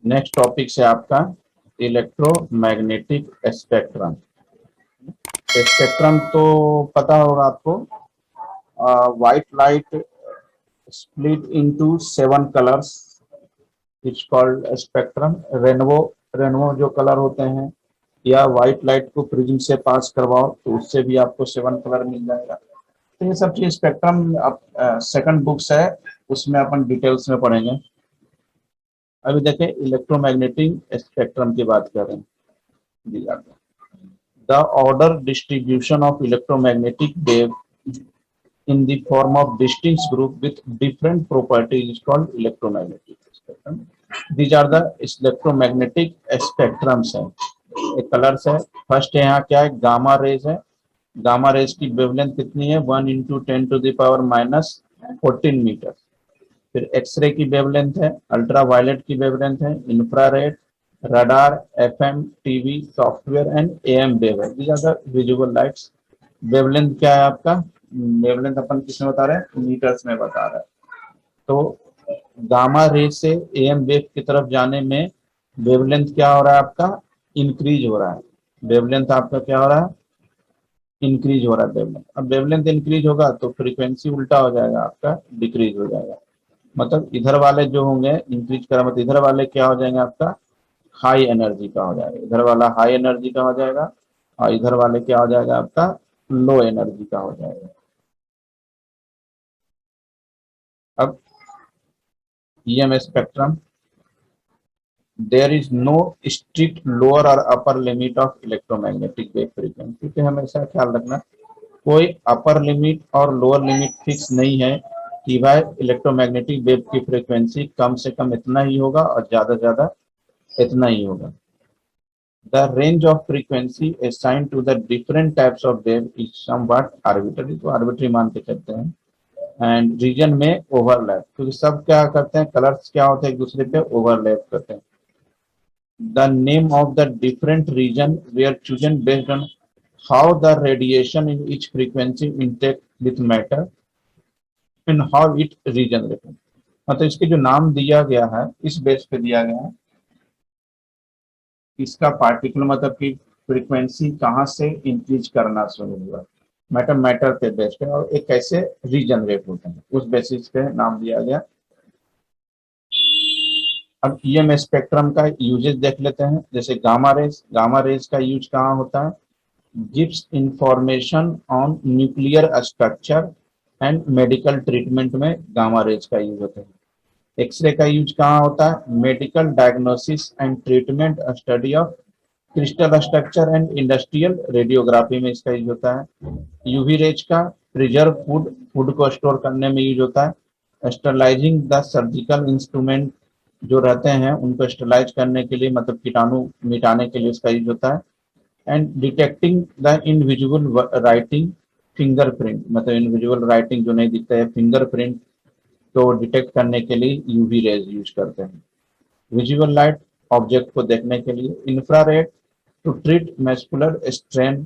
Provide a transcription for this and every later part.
Next topic से आपका electromagnetic spectrum. Spectrum तो पता होगा आपको, white light split into 7 colors, it's called spectrum. Rainbow जो कलर होते हैं, या व्हाइट लाइट को प्रिज्म से पास करवाओ तो उससे भी आपको 7 कलर मिल जाएगा। तो ये सब चीज स्पेक्ट्रम सेकंड बुक्स है, उसमें अपन डिटेल्स में पढ़ेंगे। अभी देखें इलेक्ट्रोमैग्नेटिक स्पेक्ट्रम की बात कर रहे हैं। The order distribution of electromagnetic wave in the form of distinct group with different properties is called electromagnetic spectrum. These are the electromagnetic spectrums है। एक कलर्स है। फर्स्ट यहाँ क्या है, गामा रेज है। गामा रेज की वेवलेंथ कितनी है, 1 × 10⁻⁻14 मीटर। फिर एक्सरे की वेवलेंथ है, अल्ट्रा वायलेट की वेवलेंथ है, infrared, radar, FM, TV, software and am wave है। These are the visible lights। Wavelength क्या है आपका, वेवलेंथ अपन किसमें बता रहे हैं, मीटर्स में बता रहे हैं। तो गामा रे से एएम वेव की तरफ जाने में वेवलेंथ क्या हो रहा है आपका, इंक्रीज हो रहा है। वेवलेंथ आपका क्या हो रहा है, इंक्रीज हो रहा है वेवलेंथ। अब वेवलेंथ इंक्रीज होगा तो फ्रीक्वेंसी उल्टा हो जाएगा, आपका डिक्रीज हो जाएगा। मतलब इधर वाले जो होंगे इंक्रीज करा, मतलब इधर वाले क्या हो जाएंगे आपका, हाई एनर्जी का हो जाएगा। इधर वाला हाई एनर्जी का हो जाएगा और इधर वाले क्या हो जाएगा आपका, लो एनर्जी का हो जाएगा। अब EM spectrum, there is no strict lower or upper limit of electromagnetic wave frequency। क्योंकि हमेशा ख्याल रखना, कोई अपर लिमिट और लोअर लिमिट फिक्स नहीं है कि भाई इलेक्ट्रोमैग्नेटिक वेव की फ्रीक्वेंसी कम से कम इतना ही होगा और ज्यादा से ज्यादा इतना ही होगा। The range of frequency assigned to the different types of wave is somewhat arbitrary। तो arbitrary मान के चलते हैं। एंड रीजन में ओवरलैप, क्योंकि सब क्या करते हैं, कलर्स क्या होते हैं, एक दूसरे पे ओवरलैप करते हैं। The name of the different region were chosen based on how the radiation in each frequency interact with matter in how it regenerate. मतलब इसके जो नाम दिया गया है इस बेस पे दिया गया है, इसका पार्टिकुलर मतलब कि फ्रीक्वेंसी कहाँ से इंक्रीज करना शुरू हुआ, मैटर पे बेस्ड है, और एक कैसे रीजनरेट होते हैं उस बेसिस पे नाम दिया गया। अब EM स्पेक्ट्रम का यूजेस देख लेते हैं। जैसे गामा रेज का यूज कहाँ होता है, gives information on nuclear structure and medical treatment में गामा रेज का यूज होता है। एक्सरे का यूज कहाँ होता है, medical diagnosis and treatment, study of crystal structure and industrial radiography में इसका यूज होता है। यूवी रेज का प्रिजर्व फूड को स्टोर करने में यूज होता है। स्टरलाइजिंग द सर्जिकल इंस्ट्रूमेंट जो रहते हैं उनको स्टरलाइज करने के लिए, मतलब कीटाणु मिटाने के लिए इसका यूज होता है। And detecting the invisible writing fingerprint, मतलब इनविजिबल राइटिंग जो नहीं दिखता है, फिंगरप्रिंट तो डिटेक्ट करने के लिए यूवी रेज यूज करते हैं। विजुअल लाइट ऑब्जेक्ट को देखने के लिए। Infrared to treat muscular strain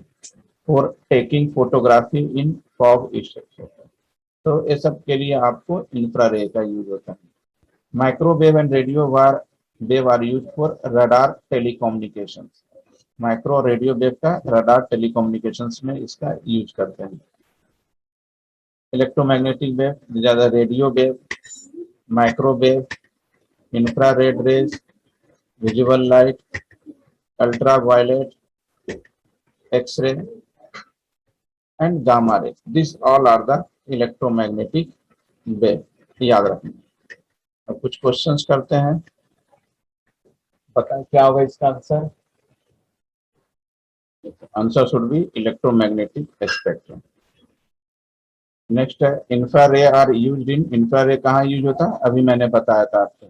for taking photography in fog structure. तो ये सब के लिए आपको इंफ्रारेड का यूज होता है। Microwave and radio wave are use for radar telecommunication. Micro radio wave का रडार टेलीकम्युनिकेशंस में इसका यूज करते हैं। इलेक्ट्रोमैग्नेटिक वेव, ज्यादा radio wave, microwave, infrared rays, visual light, ultra violet, X ray and gamma rays. This all are the electromagnetic wave, याद रखना। अब कुछ क्वेश्चंस करते हैं, बताएं क्या होगा इसका answer. Answer should be electromagnetic spectrum. Next है इंफ्रारे आर यूज्ड इन। इंफ्रारे कहाँ यूज होता है, अभी मैंने बताया था आपको,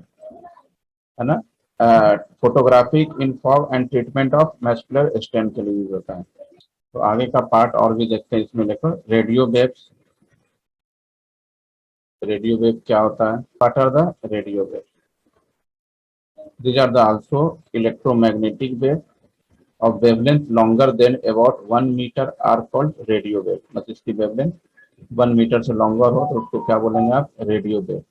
है ना, photographic in fog and treatment of muscular strain के लिए यूज होता है। तो आगे का पार्ट और भी देखते हैं। इसमें देखो रेडियो वेव्स। रेडियो वेव क्या होता है, what are the radio wave. These are the also electromagnetic wave of wavelength longer than about 1 meter are called radio wave। मतलब इसकी वेवलेंथ 1 मीटर से लॉन्गर हो तो उसको क्या बोलेंगे आप, radio wave.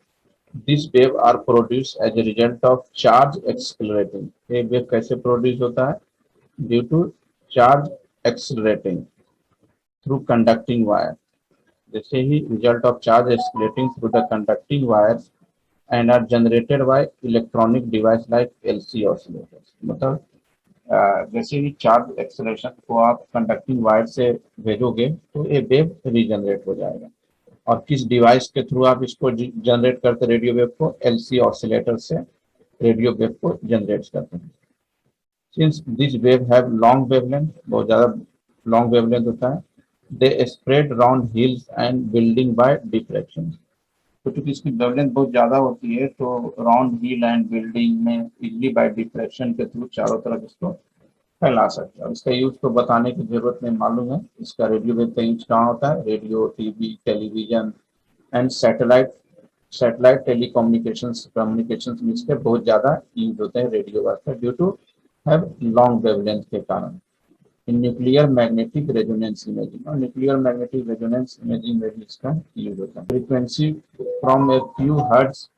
This wave are produce as a result of charge accelerating. ये वेव कैसे प्रोड्यूस होता है? Due to charge accelerating through conducting wire. जैसे ही result of charge accelerating through the conducting wires and are generated by electronic device like LC oscillators. मतलब जैसे ही charge acceleration को आप कंडक्टिंग वायर से भेजोगे तो ये वेव रीजनरेट हो जाएगा। और किस डिवाइस के थ्रू आप इसको जनरेट करते रेडियो वेव को? एलसी ऑसिलेटर से रेडियो वेव को जनरेट करते हैं। Since this wave have long wavelength, बहुत ज्यादा लॉन्ग वेवलेंथ होता है, they spread round hills and building bye diffraction. तो चूंकि इसकी वेवलेंथ बहुत ज्यादा होती है तो राउंड हिल एंड बिल्डिंग में इजली बाय डिफ्रेक्शन के थ्रू चारों तरफ इसको फैला सकते हैं। इसका यूज तो बताने की जरूरत नहीं, मालूम है इसका रेडियो वेव का यूज कहाँ होता है? Radio, TV, television and satellite, satellite telecommunications communications में इसके बहुत ज्यादा यूज होते हैं रेडियो वेव का, due to have long wavelength के कारण। In nuclear magnetic resonance imaging, और न्यूक्लियर मैग्नेटिक रेजोनेंस इमेजिंग में भी इसका यूज होता है। Frequency from a few hertz,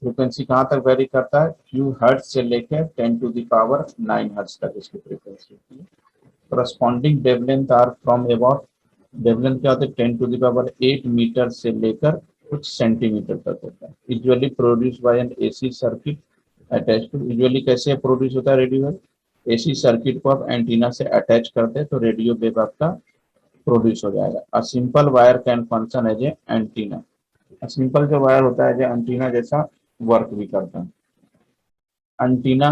frequency कहाँ तक वेरी करता है? फ्यू हर्ट्ज से लेकर 10⁹ हर्ट्ज तक इसकी फ्रीक्वेंसी होती है। Corresponding wavelength are from about, wavelength क्या होता है? 10⁸ मीटर से लेकर कुछ सेंटीमीटर तक होता है। Usually produce by an AC circuit attach to, usually कैसे प्रोड्यूस होता है रेडियो वेव? एसी सर्किट को आप एंटीना से अटैच करते हैं तो रेडियो वेव आपका प्रोड्यूस हो जाएगा। A simple wire can function as a antenna, simple जो वायर होता है जो एंटीना जैसा वर्क भी करता है। Antenna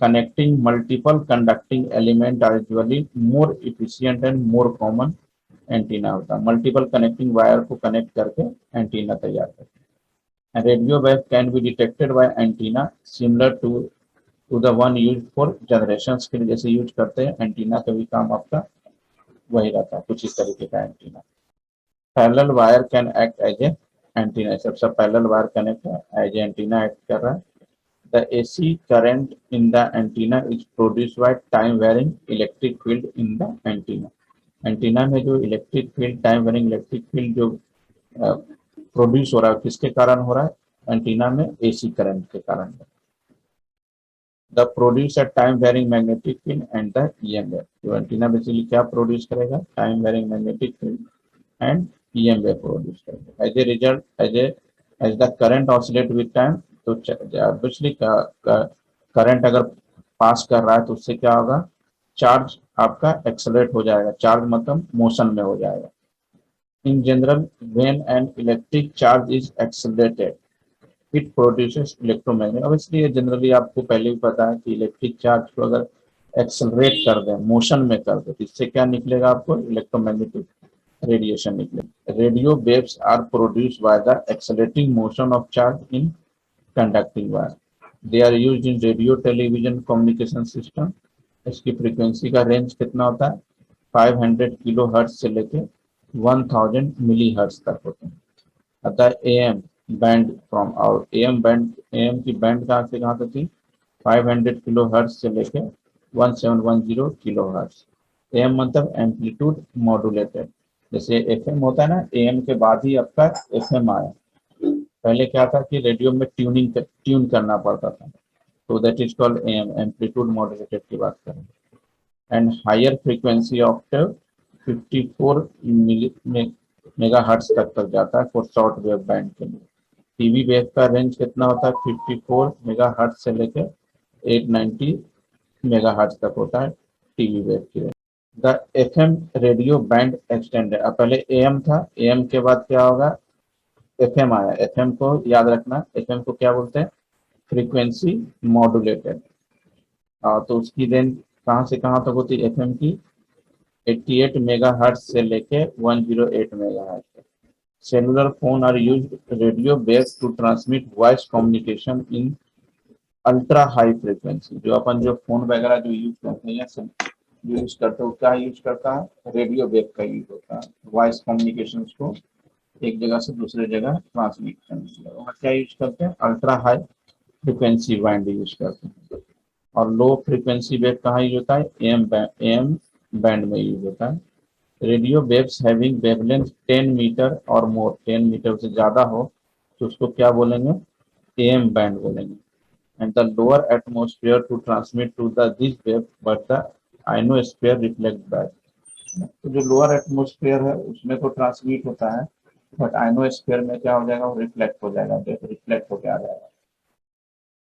connecting multiple conducting element are usually more efficient and more common antenna होता है। मल्टीपल कनेक्टिंग वायर को कनेक्ट करके एंटीना तैयार करते हैं। Radio wave can be detected by antenna similar to the one use for generations के लिए जैसे यूज करते हैं एंटीना का भी काम आपका वही रहता है, कुछ इस तरीके का antenna. Parallel wire can act as a antenna, सबसे पैरेलल वायर कनेक्ट है एज ए एंटीना एक्ट कर रहा है। The AC current in the antenna is produced by time varying electric field in the antenna. Antenna में जो electric field, time varying electric field जो produce हो रहा है किसके कारण हो रहा है? एंटीना में एसी करंट के कारण। The produce time varying magnetic field and the EMF, तो एंटीना बेसिकली क्या प्रोड्यूस करेगा? Time varying magnetic field and EMF produce करेगा। As a result, as the current oscillate with time, तो obviously current अगर pass कर रहा है तो उससे क्या होगा? चार्ज आपका एक्सेलरेट हो जाएगा, चार्ज मतलब मोशन में हो जाएगा। In general when an electric charge is accelerated it produces electromagnet. अब इसलिए जनरली आपको पहले भी पता है कि इलेक्ट्रिक चार्ज को अगर एक्सेलरेट कर दें, मोशन में कर दें, तो इससे क्या निकलेगा? आपको इलेक्ट्रोमैग्नेटिक रेडिएशन निकलेगा। Radio waves are produced by the accelerating motion of charge in conducting wire. They are used in radio television communication system. इसकी फ्रीक्वेंसी का रेंज कितना होता है? 500 किलो हर्ट्ज से लेके 1000 मिली हर्ट्ज तक होते हैं। अतः एएम बैंड फ्रॉम, और एएम बैंड, एएम की बैंड कहाँ से कहाँ तक थी? 500 किलो हर्ट्ज से लेके 1710 किलो हर्ट्ज। एएम मतलब एम्पलीट्यूड मॉड्यूलेटेड। जैसे एफएम होता है ना, एएम के बाद ही आपका एफएम आया। पहले क्या था कि रेडियो में ट्यून करना पड़ता था, तो that is called AM, amplitude modulated की बात करें। And higher frequency octave 54 megahertz तक जाता है फॉर शॉर्ट वेव बैंड के लिए। टीवी वेव का रेंज कितना होता है? 54 मेगाहर्ट्ज से लेकर 890 मेगाहर्ट्ज तक होता है टीवी वेव की range. The FM radio band extended, अब पहले एएम था, एएम के बाद क्या होगा? एफएम आया। एफएम को याद रखना, एफएम को क्या बोलते हैं? Frequency modulated. तो उसकी रेंज कहाँ से कहाँ तक होती है एफएम की? 88 मेगाहर्ट्ज से लेके 108 मेगाहर्ट्ज तक। Cellular phone are used radio waves to transmit voice communication in ultra high frequency. जो अपन जो फोन वगैरह जो यूज करते हैं या जो यूज करते हैं, क्या यूज करता है? रेडियो वेव का यूज होता है वॉइस कम्युनिकेशन को एक जगह से दूसरे जगह ट्रांसमिट करने के लिए। क्या यूज करते हैं? Ultra high frequency band use करते हैं। और लो फ्रीक्वेंसी वेव कहाँ यूज होता है? एम बैंड में यूज होता है। Radio waves having wavelength 10 metre और मोर, 10 मीटर से ज्यादा हो तो उसको क्या बोलेंगे, AM बैंड बोलेंगे। And the lower atmosphere to transmit to the this wave but the ionosphere reflect back. तो जो लोअर एटमॉस्फेयर है उसमें तो ट्रांसमिट होता है, बट आइनोस्फेयर में क्या हो जाएगा, वो रिफ्लेक्ट हो जाएगा, रिफ्लेक्ट होकर आ जाएगा।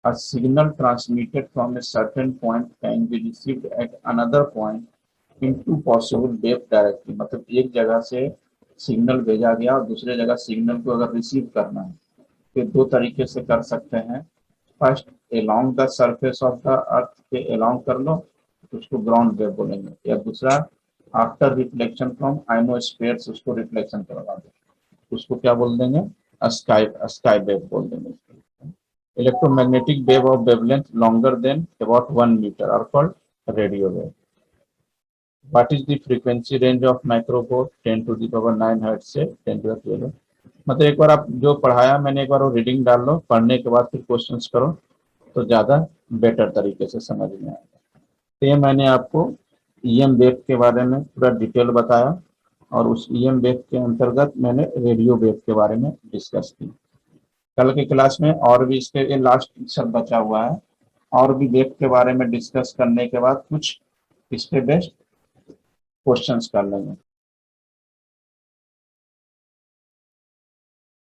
A signal transmitted from a certain point can be received at another point in two possible wave directly। मतलब एक जगह से सिग्नल भेजा गया और दूसरे जगह सिग्नल को अगर रिसीव करना है तो दो तरीके से कर सकते हैं। First, along the surface of the earth के along कर लो तो उसको ग्राउंड वेव बोलेंगे, या दूसरा आफ्टर रिफ्लेक्शन फ्रॉम आइनोस्फेयर उसको रिफ्लेक्शन करवा दो, उसको क्या बोल देंगे, स्काई स्काई वेव बोल देंगे। Electromagnetic wave of wavelength longer than about 1 meter are called radio wave. What is the frequency range of microwave? 10 to the power 9 hertz से 10 to the 12। मतलब एक बार आप जो पढ़ाया मैंने एक बार वो रीडिंग डाल लो, पढ़ने के बाद फिर क्वेश्चंस करो तो ज़्यादा बेटर तरीके से समझ में आएगा। तो ये मैंने आपको EM वेव के बारे में पूरा डिटेल बताया और उस EM वेव के अंतर्गत मैंने रेडियो वेव के बारे में डिस्कस की। कल की क्लास में और भी इसके लास्ट सब बचा हुआ है, और भी वेब के बारे में डिस्कस करने के बाद कुछ इस पे बेस्ड क्वेश्चंस कर लेंगे।